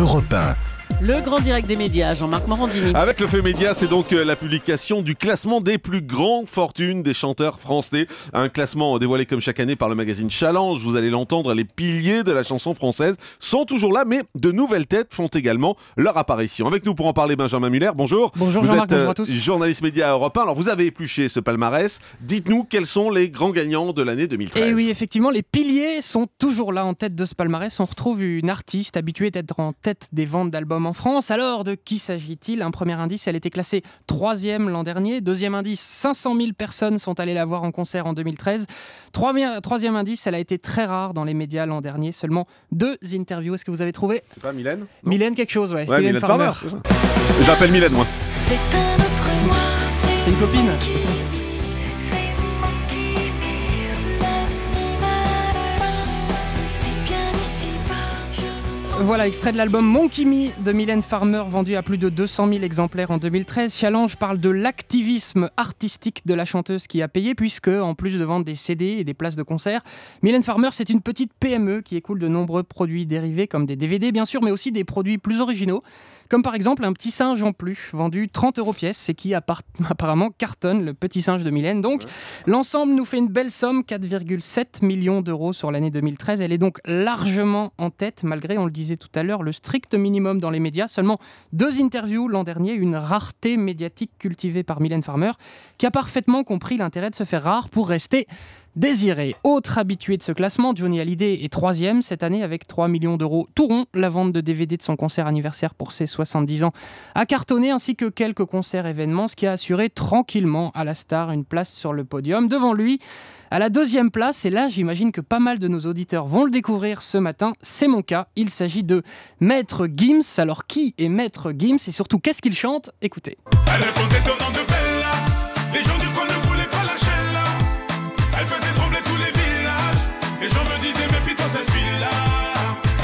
Europe 1. Le grand direct des médias, Jean-Marc Morandini. Avec le fait média, c'est donc la publication du classement des plus grandes fortunes des chanteurs français. Un classement dévoilé comme chaque année par le magazine Challenge. Vous allez l'entendre, les piliers de la chanson française sont toujours là, mais de nouvelles têtes font également leur apparition. Avec nous pour en parler, Benjamin Muller, bonjour. Bonjour vous Jean-Marc, êtes, bonjour à tous. Journaliste média à Europe 1. Alors vous avez épluché ce palmarès. Dites-nous quels sont les grands gagnants de l'année 2013. Et oui, effectivement, les piliers sont toujours là en tête de ce palmarès. On retrouve une artiste habituée d'être en tête des ventes d'albums en France. Alors, de qui s'agit-il ? Un premier indice, elle était classée 3e l'an dernier. Deuxième indice, 500 000 personnes sont allées la voir en concert en 2013. Troisième indice, elle a été très rare dans les médias l'an dernier. Seulement 2 interviews. Est-ce que vous avez trouvé ? C'est pas Mylène ? Mylène quelque chose, ouais. Ouais, Mylène Farmer. C'est ça. J'appelle Mylène, moi. C'est un autre moi, C'est une copine. Voilà, extrait de l'album Monkey Me de Mylène Farmer, vendu à plus de 200 000 exemplaires en 2013. Challenge parle de l'activisme artistique de la chanteuse qui a payé, puisque, en plus de vendre des CD et des places de concert, Mylène Farmer, c'est une petite PME qui écoule de nombreux produits dérivés, comme des DVD bien sûr, mais aussi des produits plus originaux, comme par exemple un petit singe en peluche, vendu 30 € pièce, et qui apparemment cartonne, le petit singe de Mylène. Donc, l'ensemble nous fait une belle somme, 4,7 millions d'euros sur l'année 2013. Elle est donc largement en tête, malgré, on le disait tout à l'heure, le strict minimum dans les médias. Seulement 2 interviews l'an dernier, une rareté médiatique cultivée par Mylène Farmer, qui a parfaitement compris l'intérêt de se faire rare pour rester désiré. Autre habitué de ce classement, Johnny Hallyday est 3e cette année avec 3 millions d'euros tout rond. La vente de DVD de son concert anniversaire pour ses 70 ans a cartonné, ainsi que quelques concerts événements, ce qui a assuré tranquillement à la star une place sur le podium. Devant lui, à la 2e place, et là j'imagine que pas mal de nos auditeurs vont le découvrir ce matin, c'est mon cas. Il s'agit de Maître Gims. Alors qui est Maître Gims et surtout qu'est-ce qu'il chante ? Écoutez. Elle répondait au nom de Bella. Les gens du coin ne voulaient pas lâcher là. Elle faisait trembler tous les villages. Les gens me disaient méfie-toi cette fille-là.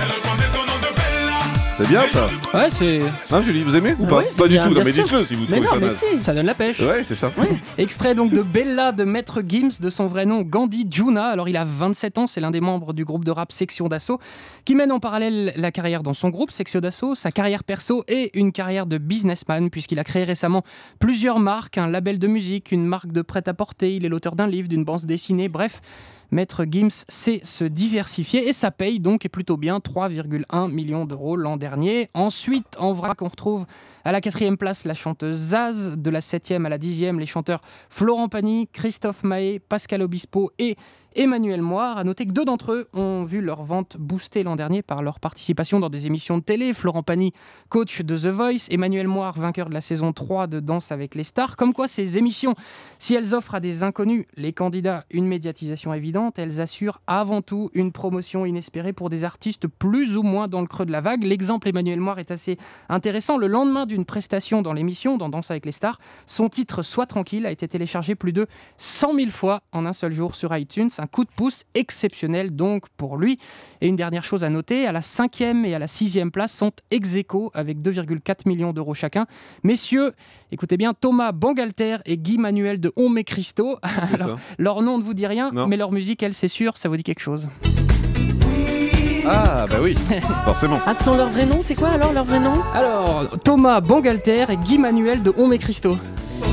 Elle répondait au nom de Bella. C'est bien ça. Ouais, c'est... Hein, Julie, vous aimez ou pas ? Oui, c'est Pas bien, du tout, non, bien mais sûr. dites-le si vous Mais trouvez non, ça mais naze. si. Ça donne la pêche. Ouais, c'est ça. Extrait donc de Bella de Maître Gims, de son vrai nom Gandhi Juna. Alors il a 27 ans, c'est l'un des membres du groupe de rap Section d'Assaut, qui mène en parallèle la carrière dans son groupe Section d'Assaut, sa carrière perso et une carrière de businessman, puisqu'il a créé récemment plusieurs marques, un label de musique, une marque de prêt-à-porter, il est l'auteur d'un livre, d'une bande dessinée, bref. Maître Gims sait se diversifier et ça paye donc et plutôt bien, 3,1 millions d'euros l'an dernier. Ensuite, en vrac, on retrouve à la 4e place la chanteuse Zaz, de la 7e à la 10e les chanteurs Florent Pagny, Christophe Maé, Pascal Obispo et Emmanuel Moire. À noter que 2 d'entre eux ont vu leur vente boostée l'an dernier par leur participation dans des émissions de télé. Florent Pagny, coach de The Voice, Emmanuel Moire, vainqueur de la saison 3 de Danse avec les stars. Comme quoi ces émissions, si elles offrent à des inconnus, les candidats, une médiatisation évidente, elles assurent avant tout une promotion inespérée pour des artistes plus ou moins dans le creux de la vague. L'exemple Emmanuel Moire est assez intéressant. Le lendemain d'une prestation dans l'émission, dans Danse avec les stars, son titre Sois tranquille a été téléchargé plus de 100 000 fois en un seul jour sur iTunes. Un coup de pouce exceptionnel donc pour lui. Et une dernière chose à noter, à la 5e et à la 6e place sont ex-aequo avec 2,4 millions d'euros chacun. Messieurs, écoutez bien, Thomas Bangalter et Guy Manuel de Homme Christo. Alors, leur nom ne vous dit rien, Non. mais leur musique, elle, c'est sûr, ça vous dit quelque chose. Ah, bah oui, forcément. Ah, ce sont leurs vrais noms, c'est quoi alors leur vrai nom ? Alors, Thomas Bangalter et Guy Manuel de Homme Christo.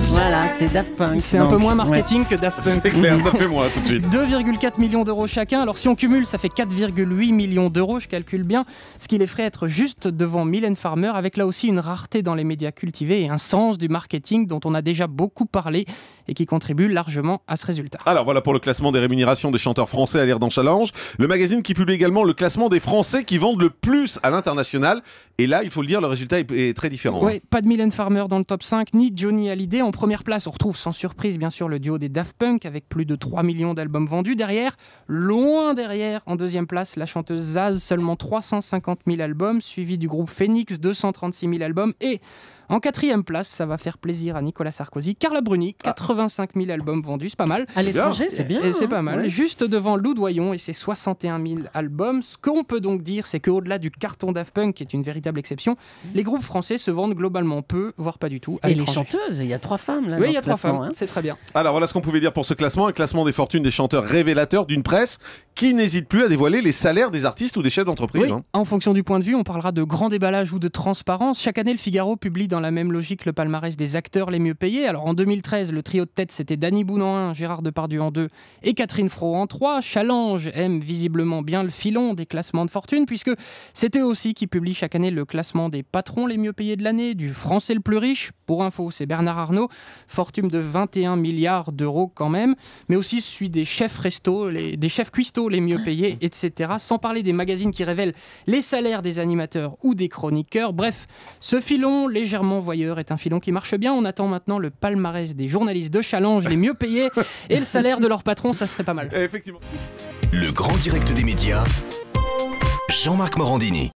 Voilà, c'est Daft Punk. C'est un donc, peu moins marketing que Daft Punk. C'est clair, ça fait moi tout de suite. 2,4 millions d'euros chacun. Alors si on cumule, ça fait 4,8 millions d'euros, je calcule bien, ce qui les ferait être juste devant Mylène Farmer, avec là aussi une rareté dans les médias cultivés et un sens du marketing dont on a déjà beaucoup parlé et qui contribue largement à ce résultat. Alors voilà pour le classement des rémunérations des chanteurs français à lire dans Challenge. Le magazine qui publie également le classement des Français qui vendent le plus à l'international. Et là, il faut le dire, le résultat est très différent. Oui, pas de Mylène Farmer dans le top 5, ni Johnny Hallyday. En première place, on retrouve sans surprise bien sûr le duo des Daft Punk avec plus de 3 millions d'albums vendus. Derrière, loin derrière, en 2e place, la chanteuse Zaz, seulement 350 000 albums, suivi du groupe Phoenix, 236 000 albums, et En 4e place, ça va faire plaisir à Nicolas Sarkozy. Carla Bruni, 85 000 albums vendus, c'est pas mal. À l'étranger, c'est bien. Et c'est hein. pas mal. Ouais. Juste devant Lou Doyon et ses 61 000 albums. Ce qu'on peut donc dire, c'est qu'au-delà du carton Daft Punk, qui est une véritable exception, les groupes français se vendent globalement peu, voire pas du tout, à Et les l'étranger. chanteuses, il y a 3 femmes là. Oui, dans il y a ce 3 classement, femmes, hein. c'est très bien. Alors voilà ce qu'on pouvait dire pour ce classement, un classement des fortunes des chanteurs révélateurs d'une presse qui n'hésite plus à dévoiler les salaires des artistes ou des chefs d'entreprise. Oui, hein. en fonction du point de vue, on parlera de grand déballage ou de transparence. Chaque année, le Figaro publie dans la même logique le palmarès des acteurs les mieux payés. Alors en 2013, le trio de tête, c'était Danny Boone en 1, Gérard Depardieu en 2 et Catherine Fro en 3. Challenge aime visiblement bien le filon des classements de fortune, puisque c'était aussi qui publie chaque année le classement des patrons les mieux payés de l'année, du Français le plus riche. Pour info, c'est Bernard Arnault, fortune de 21 milliards d'euros quand même, mais aussi celui des chefs resto, des chefs cuistots les mieux payés, etc. Sans parler des magazines qui révèlent les salaires des animateurs ou des chroniqueurs. Bref, ce filon légèrement voyeur est un filon qui marche bien. On attend maintenant le palmarès des journalistes de Challenge les mieux payés et le salaire de leur patron, ça serait pas mal. Et effectivement. Le grand direct des médias, Jean-Marc Morandini.